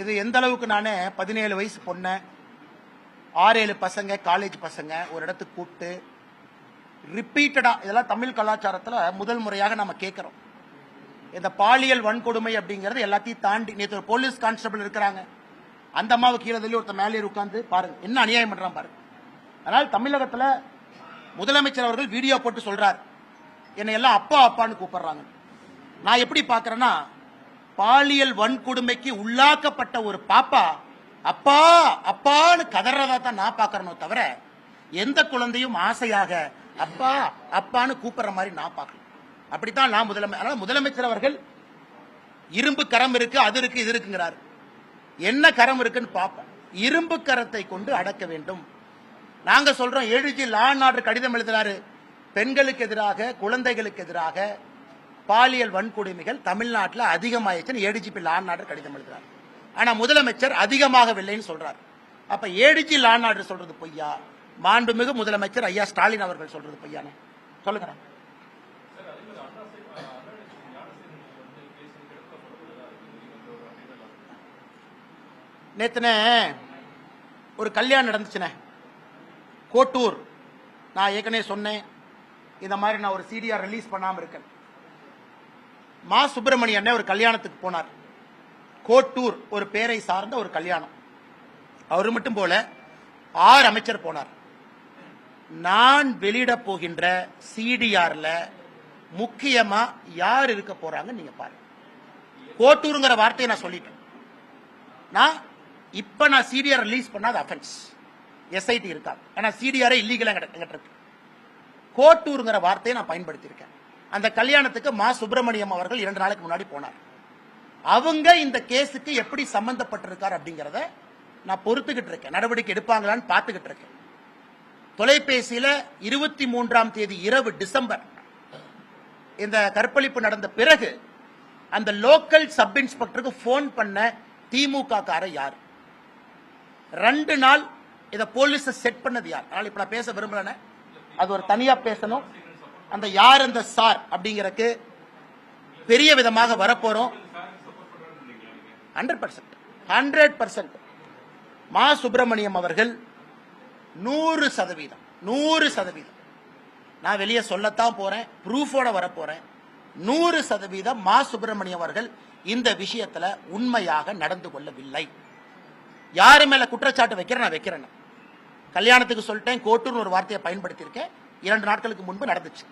இது எந்த அளவுக்கு நானே 17 வயசு பொண்ணு 6-7 பசங்க காலேஜ் பசங்க ஒரு இடத்துக்கு கூப்பிட்டு ரிப்பீட்டடா இதெல்லாம் தமிழ் கலாச்சாரத்தில் முதல் முறையாக நம்ம கேட்கிறோம். இந்த பாலியல் வன்கொடுமை அப்படிங்கிறது எல்லாத்தையும் தாண்டி நேற்று ஒரு போலீஸ் கான்ஸ்டபிள் இருக்கிறாங்க, அந்த அம்மாவை கீழே தள்ளி ஒருத்தர் மேலே உட்காந்து பாருங்க என்ன அநியாயம் பண்றான் பாருங்க. அதனால் தமிழகத்தில் முதலமைச்சர் அவர்கள் வீடியோ போட்டு சொல்றார், என்னை எல்லாம் அப்பா அப்பான்னு கூப்பிடுறாங்க. நான் எப்படி பாக்குறேன்னா, பாலியல் வன்கொடுமைக்கு உள்ளாக்கப்பட்ட ஒரு பாப்பா அப்பா அப்பான்னு கதறதா தான் நான் பாக்கிறனோ தவிர எந்த குழந்தையும் ஆசையாக அப்பா அப்பான்னு கூப்பிடுற மாதிரி நான் பார்க்கல. அப்படித்தான் நான் முதலமைச்சர் அவர்கள் இரும்பு கரம் இருக்கு அது இருக்கு இது இருக்குங்கிறார். என்ன கரம் இருக்குன்னு பார்ப்போம். இரும்பு கரத்தை கொண்டு அடக்க வேண்டும். நாங்க சொல்றோம், ADG லா அண்ட் ஆர்டர் கடிதம் எழுதுறாரு, பெண்களுக்கு எதிராக குழந்தைகளுக்கு எதிராக பாலியல் வன்கொடுமைகள் தமிழ்நாட்டில் அதிகமாயிடுச்சுன்னு ADGP லா அண்ட் ஆர்டர் கடிதம் எழுதுறாரு. ஆனா முதலமைச்சர் அதிகமாகவில்லைன்னு சொல்றாரு. அப்ப ADG லா அண்ட் ஆர்டர் சொல்றது பொய்யா, மாண்புமிகு முதலமைச்சர் ஐயா ஸ்டாலின் அவர்கள் சொல்றது பொய்யானே சொல்லுங்க. நேத்துனே ஒரு கல்யாணம் நடந்துச்சுனே கோட்டூர். நான் ஏற்கனவே சொன்னேன், இந்த மாதிரி நான் ஒரு CDR ரிலீஸ் பண்ணாம இருக்கேன். மா சுப்பிரமணிய அண்ணன் ஒரு கல்யாணத்துக்கு போனார். கோட்டூர் ஒரு பேரை சார்ந்த ஒரு கல்யாணம். அவரு மட்டும் போல 6 அமைச்சர் போனார். நான் வெளியிட போகின்ற CDRல முக்கியமா யார் இருக்க போறாங்க நீங்க பாருங்க. கோட்டூருங்கிற வார்த்தையை நான் சொல்லிட்டேன். நான் CDR ரிலீஸ் பண்ணாத அஃபென்ஸ் SIT இருக்காது. ஆனா CDR இல்லீகலா எங்கிட்ட இருக்கு. கோட்டூருங்கிற வார்த்தையை நான் பயன்படுத்தியிருக்கேன். அந்த கல்யாணத்துக்கு மா சுப்பிரமணியம் அவர்கள் 2 நாளைக்கு முன்னாடி போனார். அவங்க இந்த கேஸுக்கு எப்படி சம்பந்தப்பட்டிருக்கார் அப்படிங்கறத நான் பொறுத்துக்கிட்டு இருக்கேன். நடவடிக்கை எடுப்பாங்களான்னு பார்த்துக்கிட்டு இருக்கேன். தொலைபேசியில 23ஆம் தேதி இரவு டிசம்பர் இந்த கற்பழிப்பு நடந்த பிறகு அந்த லோக்கல் சப் இன்ஸ்பெக்டருக்கு போன் பண்ண திமுக கார யார்? 2 நாள் இத போலீஸ் செட் பண்ணது யார்? அதனால இப்ப நான் பேச விரும்பல, அது ஒரு தனியா பேசணும். அந்த யார் அந்த சார் அப்படிங்கறக்கு பெரிய விதமாக வரப்போறோம். 100% மா சுப்பிரமணியம் அவர்கள் 100% நான் வெளியே சொல்லத்தான் போறேன், ப்ரூஃபோட வரப்போறேன். 100% மா சுப்பிரமணியம் அவர்கள் இந்த விஷயத்துல உண்மையாக நடந்து கொள்ளவில்லை. யாரு மேல குற்றச்சாட்டு வைக்கிறேன், நான் வைக்கிறேன். கல்யாணத்துக்கு சொல்லிட்டேன், கோட்டூர் ஒரு வார்த்தையை பயன்படுத்தி இருக்கேன். 2 நாட்களுக்கு முன்பு நடந்துச்சு.